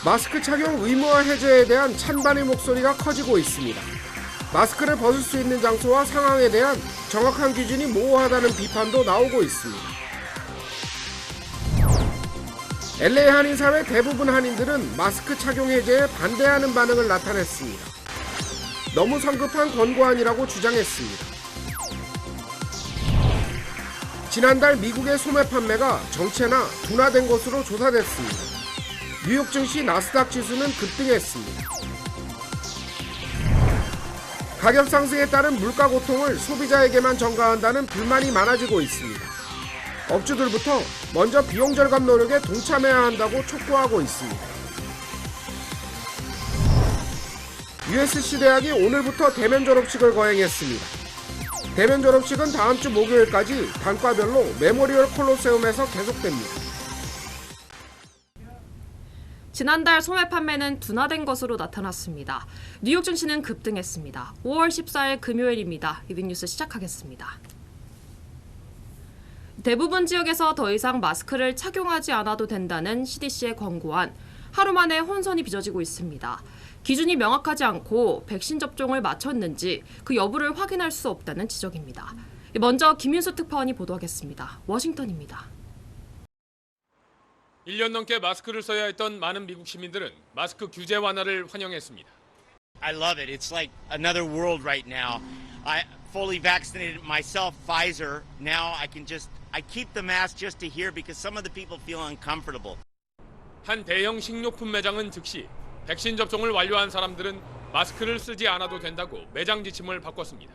마스크 착용 의무화 해제에 대한 찬반의 목소리가 커지고 있습니다. 마스크를 벗을 수 있는 장소와 상황에 대한 정확한 기준이 모호하다는 비판도 나오고 있습니다. LA 한인사회 대부분 한인들은 마스크 착용 해제에 반대하는 반응을 나타냈습니다. 너무 성급한 권고안이라고 주장했습니다. 지난달 미국의 소매 판매가 정체나 둔화된 것으로 조사됐습니다. 뉴욕 증시 나스닥 지수는 급등했습니다. 가격 상승에 따른 물가 고통을 소비자에게만 전가한다는 불만이 많아지고 있습니다. 업주들부터 먼저 비용 절감 노력에 동참해야 한다고 촉구하고 있습니다. USC 대학이 오늘부터 대면 졸업식을 거행했습니다. 대면 졸업식은 다음 주 목요일까지 단과별로 메모리얼 콜로세움에서 계속됩니다. 지난달 소매 판매는 둔화된 것으로 나타났습니다. 뉴욕 증시는 급등했습니다. 5월 14일 금요일입니다. 이빅뉴스 시작하겠습니다. 대부분 지역에서 더 이상 마스크를 착용하지 않아도 된다는 CDC의 권고안. 하루 만에 혼선이 빚어지고 있습니다. 기준이 명확하지 않고 백신 접종을 마쳤는지 그 여부를 확인할 수 없다는 지적입니다. 먼저 김윤수 특파원이 보도하겠습니다. 워싱턴입니다. 1년 넘게 마스크를 써야 했던 많은 미국 시민들은 마스크 규제 완화를 환영했습니다. I love it. It's like another world right now. I fully vaccinated myself, Pfizer. Now I keep the mask just to hear because some of the people feel uncomfortable. 한 대형 식료품 매장은 즉시 백신 접종을 완료한 사람들은 마스크를 쓰지 않아도 된다고 매장 지침을 바꿨습니다.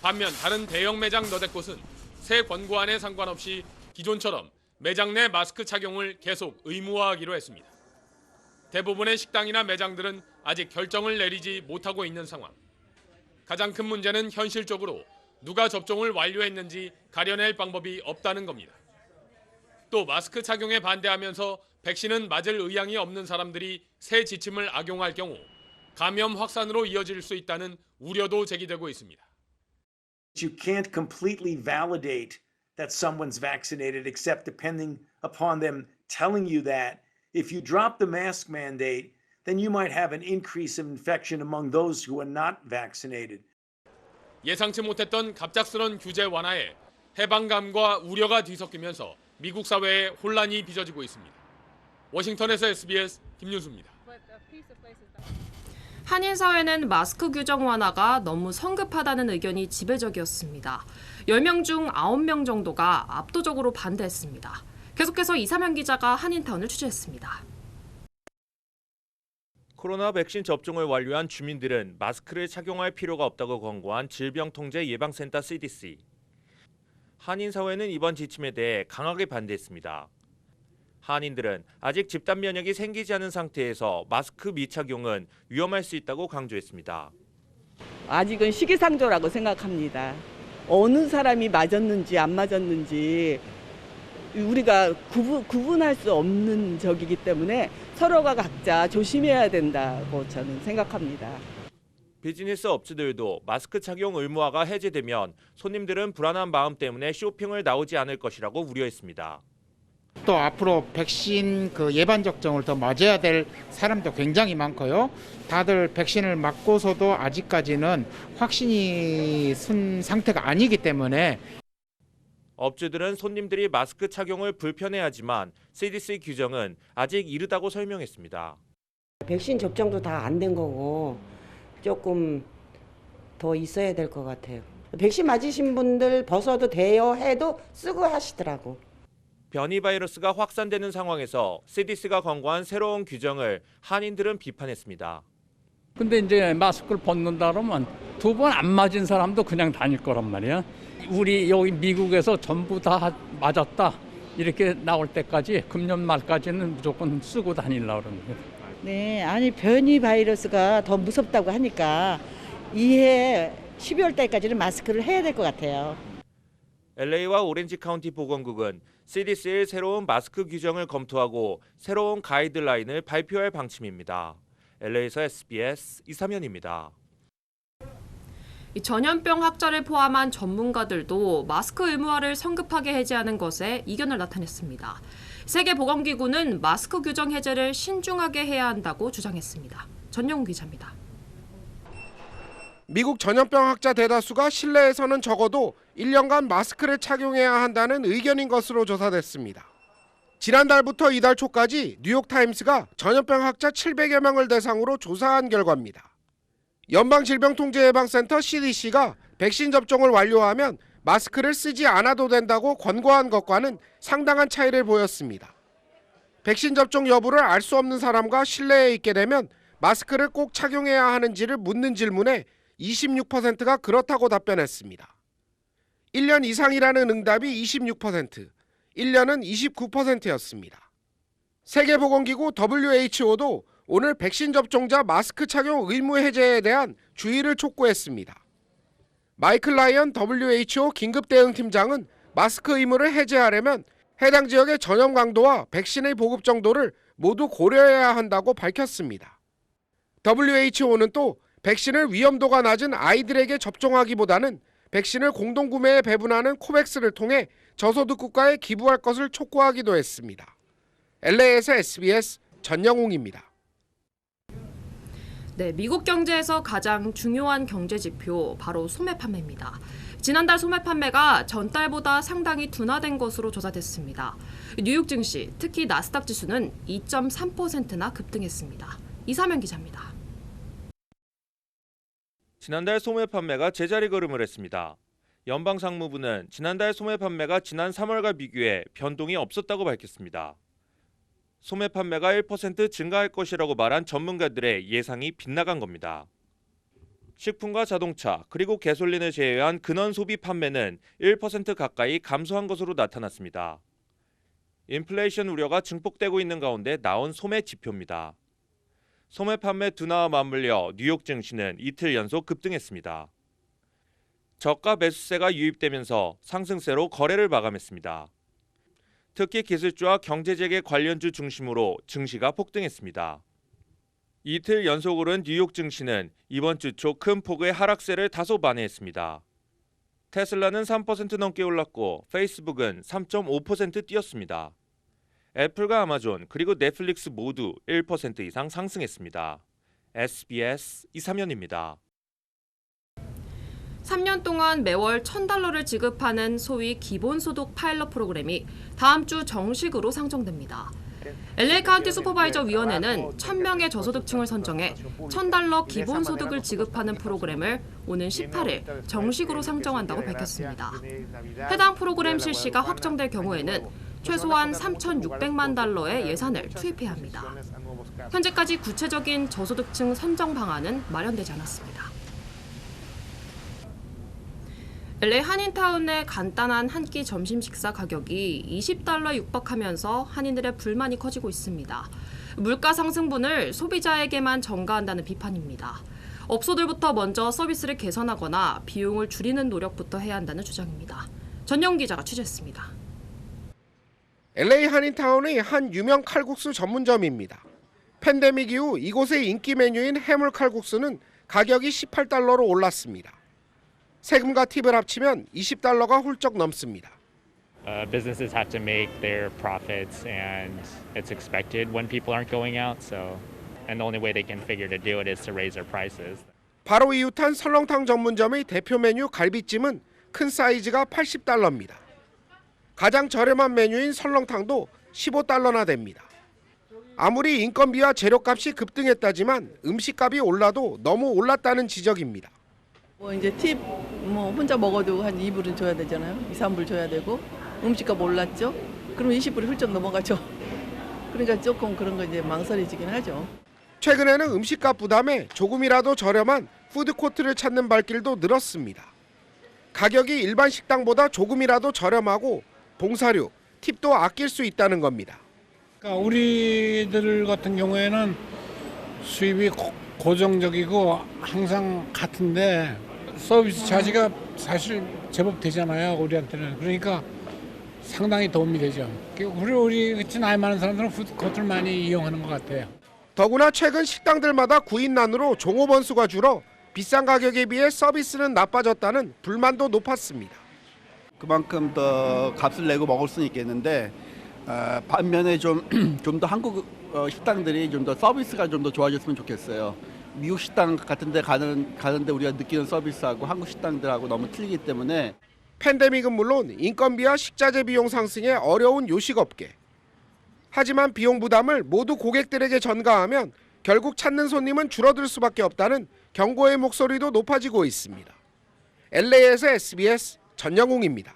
반면 다른 대형 매장 너댓 곳은 새 권고안에 상관없이 기존처럼 매장 내 마스크 착용을 계속 의무화하기로 했습니다. 대부분의 식당이나 매장들은 아직 결정을 내리지 못하고 있는 상황. 가장 큰 문제는 현실적으로 누가 접종을 완료했는지 가려낼 방법이 없다는 겁니다. 또 마스크 착용에 반대하면서 백신은 맞을 의향이 없는 사람들이 새 지침을 악용할 경우 감염 확산으로 이어질 수 있다는 우려도 제기되고 있습니다. You can't completely validate that someone's vaccinated except depending upon them telling you that. If you drop the mask mandate, then you might have an increase of infection among those who are not vaccinated. 예상치 못했던 갑작스런 규제 완화에 해방감과 우려가 뒤섞이면서 미국 사회에 혼란이 빚어지고 있습니다. 워싱턴에서 SBS 김윤수입니다. 한인 사회는 마스크 규정 완화가 너무 성급하다는 의견이 지배적이었습니다. 10명 중 9명 정도가 압도적으로 반대했습니다. 계속해서 이사명 기자가 한인타운을 취재했습니다. 코로나 백신 접종을 완료한 주민들은 마스크를 착용할 필요가 없다고 권고한 질병통제예방센터 CDC. 한인 사회는 이번 지침에 대해 강하게 반대했습니다. 한인들은 아직 집단 면역이 생기지 않은 상태에서 마스크 미착용은 위험할 수 있다고 강조했습니다. 아직은 시기상조라고 생각합니다. 어느 사람이 맞았는지 안 맞았는지 우리가 구분할 수 없는 적이기 때문에 서로가 각자 조심해야 된다고 저는 생각합니다. 비즈니스 업체들도 마스크 착용 의무화가 해제되면 손님들은 불안한 마음 때문에 쇼핑을 나오지 않을 것이라고 우려했습니다. 또 앞으로 백신 예방 접종을 더 맞아야 될 사람도 굉장히 많고요. 다들 백신을 맞고서도 아직까지는 확신이 쓴 상태가 아니기 때문에 업주들은 손님들이 마스크 착용을 불편해하지만 CDC 규정은 아직 이르다고 설명했습니다. 백신 접종도 다 안 된 거고 조금 더 있어야 될 것 같아요. 백신 맞으신 분들 벗어도 돼요 해도 쓰고 하시더라고. 변이 바이러스가 확산되는 상황에서 CDC가 권고한 새로운 규정을 한인들은 비판했습니다. 근데 이제 마스크를 벗는다 그러면 2번 안 맞은 사람도 그냥 다닐 거란 말이야. 우리 여기 미국에서 전부 다 맞았다 이렇게 나올 때까지 금년 말까지는 무조건 쓰고 다니려고 그러는 거예요. 네, 아니 변이 바이러스가 더 무섭다고 하니까 이해 12월 달까지는 마스크를 해야 될 것 같아요. LA와 오렌지 카운티 보건국은 CDC의 새로운 마스크 규정을 검토하고 새로운 가이드라인을 발표할 방침입니다. LA에서 SBS 이사면입니다. 전염병 학자를 포함한 전문가들도 마스크 의무화를 성급하게 해제하는 것에 이견을 나타냈습니다. 세계보건기구는 마스크 규정 해제를 신중하게 해야 한다고 주장했습니다. 전영우 기자입니다. 미국 전염병 학자 대다수가 실내에서는 적어도 1년간 마스크를 착용해야 한다는 의견인 것으로 조사됐습니다. 지난달부터 이달 초까지 뉴욕타임스가 전염병 학자 700여 명을 대상으로 조사한 결과입니다. 연방질병통제예방센터 CDC가 백신 접종을 완료하면 마스크를 쓰지 않아도 된다고 권고한 것과는 상당한 차이를 보였습니다. 백신 접종 여부를 알 수 없는 사람과 실내에 있게 되면 마스크를 꼭 착용해야 하는지를 묻는 질문에 26%가 그렇다고 답변했습니다. 1년 이상이라는 응답이 26%, 1년은 29%였습니다. 세계보건기구 WHO도 오늘 백신 접종자 마스크 착용 의무 해제에 대한 주의를 촉구했습니다. 마이클 라이언 WHO 긴급대응팀장은 마스크 의무를 해제하려면 해당 지역의 전염 강도와 백신의 보급 정도를 모두 고려해야 한다고 밝혔습니다. WHO는 또 백신을 위험도가 낮은 아이들에게 접종하기보다는 백신을 공동구매에 배분하는 코백스를 통해 저소득 국가에 기부할 것을 촉구하기도 했습니다. LA에서 SBS 전영웅입니다. 네, 미국 경제에서 가장 중요한 경제 지표 바로 소매 판매입니다. 지난달 소매 판매가 전달보다 상당히 둔화된 것으로 조사됐습니다. 뉴욕 증시, 특히 나스닥 지수는 2.3%나 급등했습니다. 이사면 기자입니다. 지난달 소매 판매가 제자리 걸음을 했습니다. 연방상무부는 지난달 소매 판매가 지난 3월과 비교해 변동이 없었다고 밝혔습니다. 소매 판매가 1% 증가할 것이라고 말한 전문가들의 예상이 빗나간 겁니다. 식품과 자동차 그리고 가솔린을 제외한 근원 소비 판매는 1% 가까이 감소한 것으로 나타났습니다. 인플레이션 우려가 증폭되고 있는 가운데 나온 소매 지표입니다. 소매 판매 둔화와 맞물려 뉴욕 증시는 이틀 연속 급등했습니다. 저가 매수세가 유입되면서 상승세로 거래를 마감했습니다. 특히 기술주와 경제재개 관련주 중심으로 증시가 폭등했습니다. 이틀 연속 오른 뉴욕 증시는 이번 주 초 큰 폭의 하락세를 다소 만회했습니다. 테슬라는 3% 넘게 올랐고 페이스북은 3.5% 뛰었습니다. 애플과 아마존 그리고 넷플릭스 모두 1% 이상 상승했습니다. SBS 이사면입니다. 3년 동안 매월 $1,000를 지급하는 소위 기본소득 파일럿 프로그램이 다음 주 정식으로 상정됩니다. LA 카운티 슈퍼바이저 위원회는 1,000명의 저소득층을 선정해 $1,000 기본소득을 지급하는 프로그램을 오는 18일 정식으로 상정한다고 밝혔습니다. 해당 프로그램 실시가 확정될 경우에는 최소한 $3,600만 달러의 예산을 투입해야 합니다. 현재까지 구체적인 저소득층 선정 방안은 마련되지 않았습니다. LA 한인타운의 간단한 한 끼 점심 식사 가격이 $20 육박하면서 한인들의 불만이 커지고 있습니다. 물가 상승분을 소비자에게만 전가한다는 비판입니다. 업소들부터 먼저 서비스를 개선하거나 비용을 줄이는 노력부터 해야 한다는 주장입니다. 전영 기자가 취재했습니다. LA 한인타운의 한 유명 칼국수 전문점입니다. 팬데믹 이후 이곳의 인기 메뉴인 해물 칼국수는 가격이 $18로 올랐습니다. 세금과 팁을 합치면 $20가 훌쩍 넘습니다. Businesses have to make their profits, and it's expected when people aren't going out. And the only way they can figure to do it is to raise their prices. 바로 이웃한 설렁탕 전문점의 대표 메뉴 갈비찜은 큰 사이즈가 $80입니다. 가장 저렴한 메뉴인 설렁탕도 $15나 됩니다. 아무리 인건비와 재료값이 급등했다지만 음식값이 올라도 너무 올랐다는 지적입니다. 이제 팁 혼자 먹어도 한 2불은 줘야 되잖아요. 2, 3불 줘야 되고 음식값 올랐죠. 그러면 20불이 훌쩍 넘어가죠. 그러니까 조금 그런 거 이제 망설여지긴 하죠. 최근에는 음식값 부담에 조금이라도 저렴한 푸드코트를 찾는 발길도 늘었습니다. 가격이 일반 식당보다 조금이라도 저렴하고 봉사료, 팁도 아낄 수 있다는 겁니다. 그러니까 우리들 같은 경우에는 수입이 고정적이고 항상 같은데 서비스 차지가 사실 제법 되잖아요, 우리한테는. 그러니까 상당히 도움이 되죠. 우리 같이 나이 많은 사람들은 푸드코트를 많이 이용하는 것 같아요. 더구나 최근 식당들마다 구인난으로 종업원 수가 줄어 비싼 가격에 비해 서비스는 나빠졌다는 불만도 높았습니다. 그만큼 더 값을 내고 먹을 수는 있겠는데 반면에 좀 더 한국 식당들이 좀 더 서비스가 좀 더 좋아졌으면 좋겠어요. 미국 식당 같은데 가는데 우리가 느끼는 서비스하고 한국 식당들하고 너무 틀리기 때문에. 팬데믹은 물론 인건비와 식자재 비용 상승에 어려운 요식업계. 하지만 비용 부담을 모두 고객들에게 전가하면 결국 찾는 손님은 줄어들 수밖에 없다는 경고의 목소리도 높아지고 있습니다. LA에서 SBS 전영웅입니다.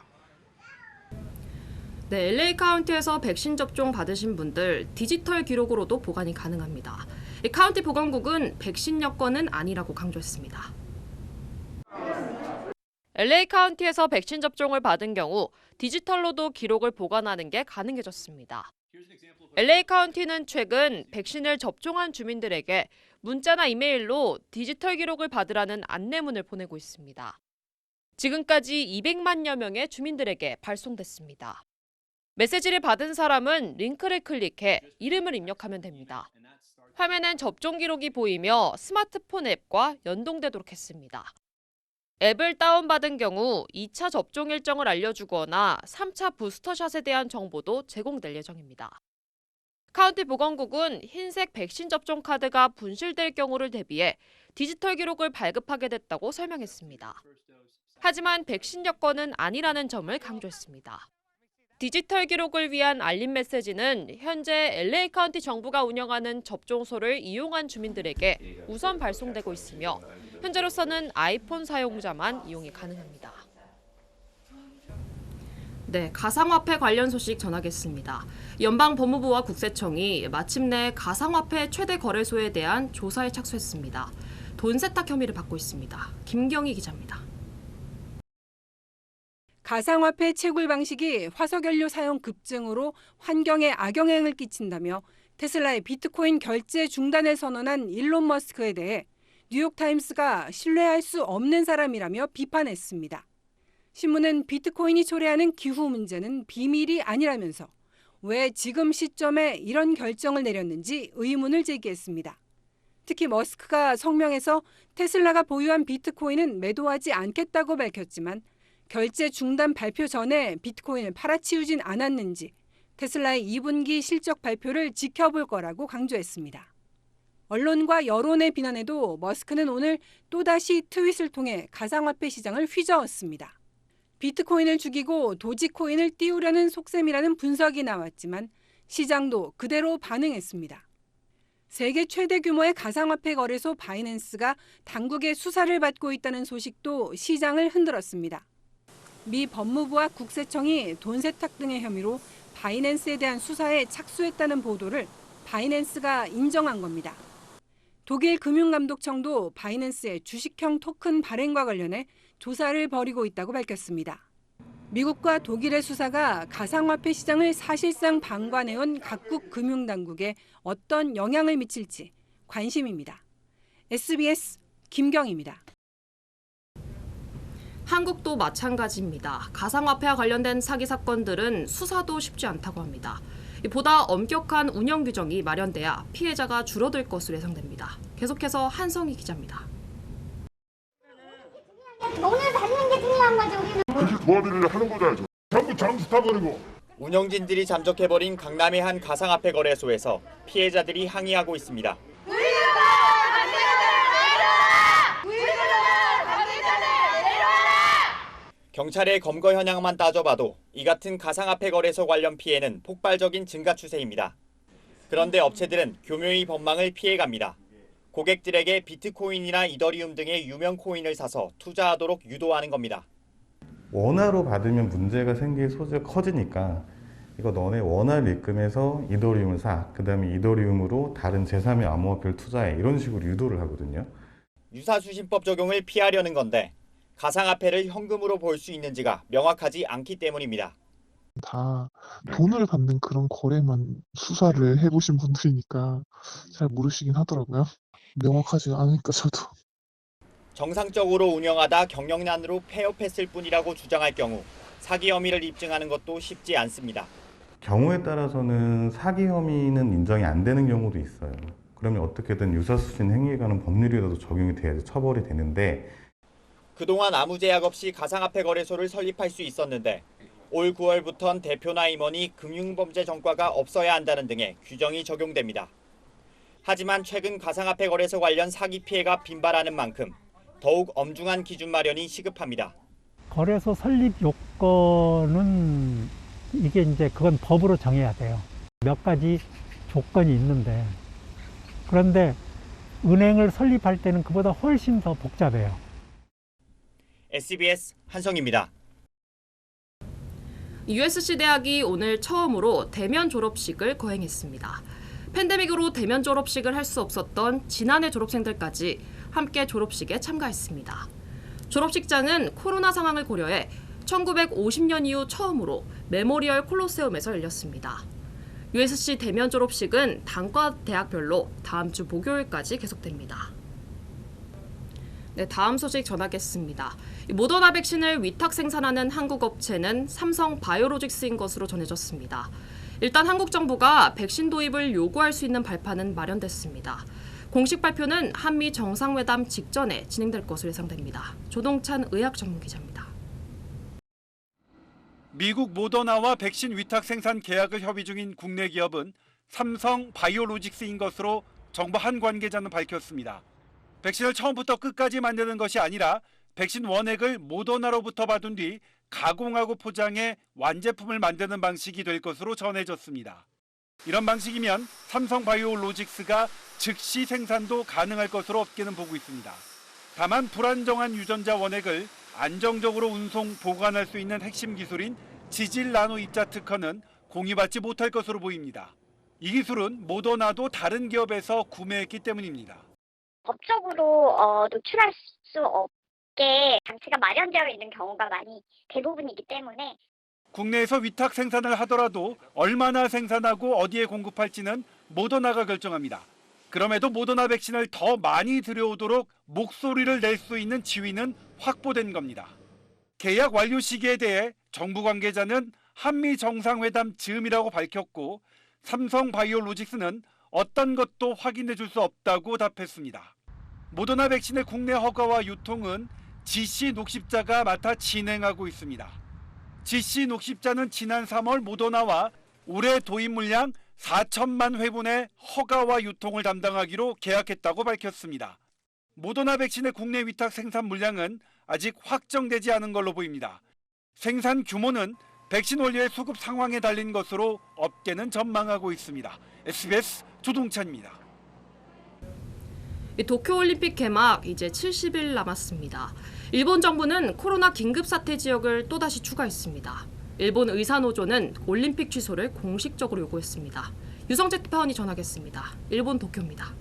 네, LA 카운티에서 백신 접종 받으신 분들 디지털 기록으로도 보관이 가능합니다. 이 카운티 보건국은 백신 여건은 아니라고 강조했습니다. LA 카운티에서 백신 접종을 받은 경우 디지털로도 기록을 보관하는 게 가능해졌습니다. LA 카운티는 최근 백신을 접종한 주민들에게 문자나 이메일로 디지털 기록을 받으라는 안내문을 보내고 있습니다. 지금까지 200만여 명의 주민들에게 발송됐습니다. 메시지를 받은 사람은 링크를 클릭해 이름을 입력하면 됩니다. 화면엔 접종 기록이 보이며 스마트폰 앱과 연동되도록 했습니다. 앱을 다운받은 경우 2차 접종 일정을 알려주거나 3차 부스터샷에 대한 정보도 제공될 예정입니다. 카운티 보건국은 흰색 백신 접종 카드가 분실될 경우를 대비해 디지털 기록을 발급하게 됐다고 설명했습니다. 하지만 백신 여건은 아니라는 점을 강조했습니다. 디지털 기록을 위한 알림 메시지는 현재 LA 카운티 정부가 운영하는 접종소를 이용한 주민들에게 우선 발송되고 있으며 현재로서는 아이폰 사용자만 이용이 가능합니다. 네, 가상화폐 관련 소식 전하겠습니다. 연방법무부와 국세청이 마침내 가상화폐 최대 거래소에 대한 조사에 착수했습니다. 돈 세탁 혐의를 받고 있습니다. 김경희 기자입니다. 가상화폐 채굴 방식이 화석연료 사용 급증으로 환경에 악영향을 끼친다며 테슬라의 비트코인 결제 중단을 선언한 일론 머스크에 대해 뉴욕타임스가 신뢰할 수 없는 사람이라며 비판했습니다. 신문은 비트코인이 초래하는 기후 문제는 비밀이 아니라면서 왜 지금 시점에 이런 결정을 내렸는지 의문을 제기했습니다. 특히 머스크가 성명에서 테슬라가 보유한 비트코인은 매도하지 않겠다고 밝혔지만 결제 중단 발표 전에 비트코인을 팔아치우진 않았는지 테슬라의 2분기 실적 발표를 지켜볼 거라고 강조했습니다. 언론과 여론의 비난에도 머스크는 오늘 또다시 트윗을 통해 가상화폐 시장을 휘저었습니다. 비트코인을 죽이고 도지코인을 띄우려는 속셈이라는 분석이 나왔지만 시장도 그대로 반응했습니다. 세계 최대 규모의 가상화폐 거래소 바이낸스가 당국의 수사를 받고 있다는 소식도 시장을 흔들었습니다. 미 법무부와 국세청이 돈 세탁 등의 혐의로 바이낸스에 대한 수사에 착수했다는 보도를 바이낸스가 인정한 겁니다. 독일 금융감독청도 바이낸스의 주식형 토큰 발행과 관련해 조사를 벌이고 있다고 밝혔습니다. 미국과 독일의 수사가 가상화폐 시장을 사실상 방관해온 각국 금융당국에 어떤 영향을 미칠지 관심입니다. SBS 김경희입니다. 한국도 마찬가지입니다. 가상화폐와 관련된 사기 사건들은 수사도 쉽지 않다고 합니다. 보다 엄격한 운영 규정이 마련돼야 피해자가 줄어들 것으로 예상됩니다. 계속해서 한성희 기자입니다. 돈을 받는 게 중요한 거죠. 우리는 그렇게 도와드리려 하는 거죠. 전부 장수 타버리고. 운영진들이 잠적해버린 강남의 한 가상화폐 거래소에서 피해자들이 항의하고 있습니다. 경찰의 검거 현황만 따져봐도 이 같은 가상화폐 거래소 관련 피해는 폭발적인 증가 추세입니다. 그런데 업체들은 교묘히 법망을 피해갑니다. 고객들에게 비트코인이나 이더리움 등의 유명 코인을 사서 투자하도록 유도하는 겁니다. 원화로 받으면 문제가 생길 소지가 커지니까 이거 너네 원화를 입금해서 이더리움을 사. 그 다음에 이더리움으로 다른 제3의 암호화폐를 투자해. 이런 식으로 유도를 하거든요. 유사수신법 적용을 피하려는 건데 가상화폐를 현금으로 볼 수 있는지가 명확하지 않기 때문입니다. 다 돈을 받는 그런 거래만 수사를 해보신 분들이니까 잘 모르시긴 하더라고요. 명확하지 않으니까 저도. 정상적으로 운영하다 경영난으로 폐업했을 뿐이라고 주장할 경우 사기 혐의를 입증하는 것도 쉽지 않습니다. 경우에 따라서는 사기 혐의는 인정이 안 되는 경우도 있어요. 그러면 어떻게든 유사수신 행위에 관한 법률에도 적용이 돼야지 처벌이 되는데 그동안 아무 제약 없이 가상화폐 거래소를 설립할 수 있었는데 올 9월부턴 대표나 임원이 금융범죄 전과가 없어야 한다는 등의 규정이 적용됩니다. 하지만 최근 가상화폐 거래소 관련 사기 피해가 빈발하는 만큼 더욱 엄중한 기준 마련이 시급합니다. 거래소 설립 요건은 이게 이제 그건 법으로 정해야 돼요. 몇 가지 조건이 있는데 그런데 은행을 설립할 때는 그보다 훨씬 더 복잡해요. SBS 한성입니다. USC 대학이 오늘 처음으로 대면 졸업식을 거행했습니다. 팬데믹으로 대면 졸업식을 할 수 없었던 지난해 졸업생들까지 함께 졸업식에 참가했습니다. 졸업식장은 코로나 상황을 고려해 1950년 이후 처음으로 메모리얼 콜로세움에서 열렸습니다. USC 대면 졸업식은 단과 대학별로 다음 주 목요일까지 계속됩니다. 네, 다음 소식 전하겠습니다. 모더나 백신을 위탁 생산하는 한국 업체는 삼성 바이오로직스인 것으로 전해졌습니다. 일단 한국 정부가 백신 도입을 요구할 수 있는 발판은 마련됐습니다. 공식 발표는 한미 정상회담 직전에 진행될 것으로 예상됩니다. 조동찬 의학 전문 기자입니다. 미국 모더나와 백신 위탁 생산 계약을 협의 중인 국내 기업은 삼성 바이오로직스인 것으로 정부 한 관계자는 밝혔습니다. 백신을 처음부터 끝까지 만드는 것이 아니라 백신 원액을 모더나로부터 받은 뒤 가공하고 포장해 완제품을 만드는 방식이 될 것으로 전해졌습니다. 이런 방식이면 삼성 바이오로직스가 즉시 생산도 가능할 것으로 업계는 보고 있습니다. 다만 불안정한 유전자 원액을 안정적으로 운송, 보관할 수 있는 핵심 기술인 지질 나노 입자 특허는 공유받지 못할 것으로 보입니다. 이 기술은 모더나도 다른 기업에서 구매했기 때문입니다. 법적으로 노출할 수 없게 장치가 마련되어 있는 경우가 많이 대부분이기 때문에 국내에서 위탁 생산을 하더라도 얼마나 생산하고 어디에 공급할지는 모더나가 결정합니다. 그럼에도 모더나 백신을 더 많이 들여오도록 목소리를 낼 수 있는 지위는 확보된 겁니다. 계약 완료 시기에 대해 정부 관계자는 한미 정상회담 즈음이라고 밝혔고 삼성 바이오로직스는 어떤 것도 확인해 줄 수 없다고 답했습니다. 모더나 백신의 국내 허가와 유통은 GC 녹십자가 맡아 진행하고 있습니다. GC 녹십자는 지난 3월 모더나와 올해 도입 물량 4천만 회분의 허가와 유통을 담당하기로 계약했다고 밝혔습니다. 모더나 백신의 국내 위탁 생산 물량은 아직 확정되지 않은 걸로 보입니다. 생산 규모는 백신 원료의 수급 상황에 달린 것으로 업계는 전망하고 있습니다. SBS 조동찬입니다. 도쿄올림픽 개막 이제 70일 남았습니다. 일본 정부는 코로나 긴급사태 지역을 또다시 추가했습니다. 일본 의사노조는 올림픽 취소를 공식적으로 요구했습니다. 유성재 특파원이 전하겠습니다. 일본 도쿄입니다.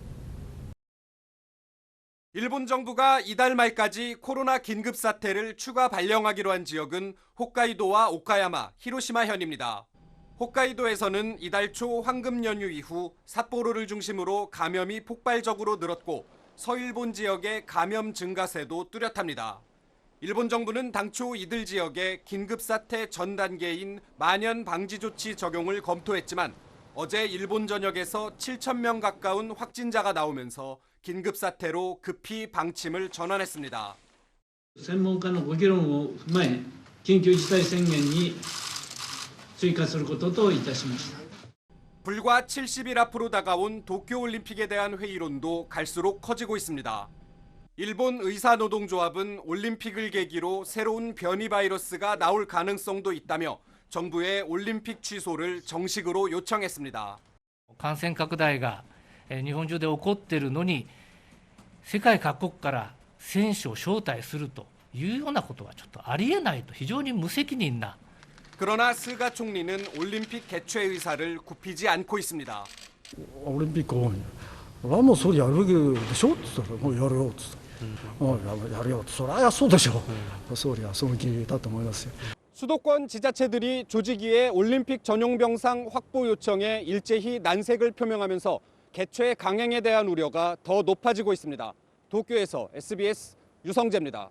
일본 정부가 이달 말까지 코로나 긴급사태를 추가 발령하기로 한 지역은 홋카이도와 오카야마, 히로시마현입니다. 홋카이도에서는 이달 초 황금 연휴 이후 삿포로를 중심으로 감염이 폭발적으로 늘었고 서일본 지역의 감염 증가세도 뚜렷합니다. 일본 정부는 당초 이들 지역에 긴급사태 전 단계인 만연 방지 조치 적용을 검토했지만 어제 일본 전역에서 7,000명 가까운 확진자가 나오면서 긴급사태로 급히 방침을 전환했습니다. 専門家のご議論を踏まえ緊急事態宣言に追加することといたしました。 불과 70일 앞으로 다가온 도쿄올림픽에 대한 회의론도 갈수록 커지고 있습니다. 일본 의사노동조합은 올림픽을 계기로 새로운 변이 바이러스가 나올 가능성도 있다며 정부의 올림픽 취소를 정식으로 요청했습니다. 感染拡大が日本中で起こっているのに世界各国から選手を招待するというようなことはちょっとありえないと非常に無責任な 그러나 스가 총리는 올림픽 개최 의사를 굽히지 않고 있습니다. オリンピックはもうそれやるでしょって言ったらもうやるよって言ったやるよってそりゃそうでしょ総理はその気だと思いますよ 수도권 지자체들이 조직위의 올림픽 전용 병상 확보 요청에 일제히 난색을 표명하면서 개최 강행에 대한 우려가 더 높아지고 있습니다. 도쿄에서 SBS 유성재입니다.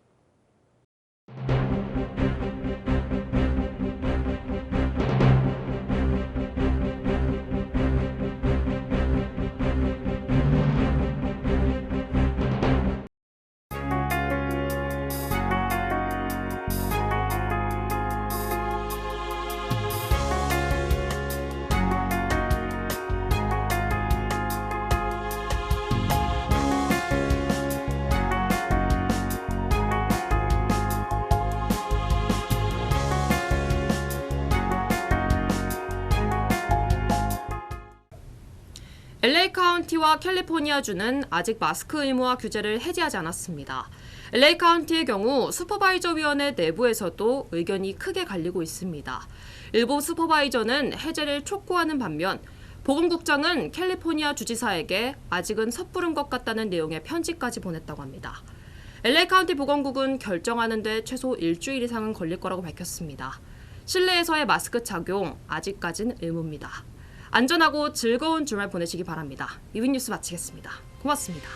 LA 카운티와 캘리포니아주는 아직 마스크 의무화 규제를 해제하지 않았습니다. LA 카운티의 경우 슈퍼바이저 위원회 내부에서도 의견이 크게 갈리고 있습니다. 일부 슈퍼바이저는 해제를 촉구하는 반면 보건국장은 캘리포니아 주지사에게 아직은 섣부른 것 같다는 내용의 편지까지 보냈다고 합니다. LA 카운티 보건국은 결정하는 데 최소 일주일 이상은 걸릴 거라고 밝혔습니다. 실내에서의 마스크 착용 아직까지는 의무입니다. 안전하고 즐거운 주말 보내시기 바랍니다. 이윈뉴스 마치겠습니다. 고맙습니다.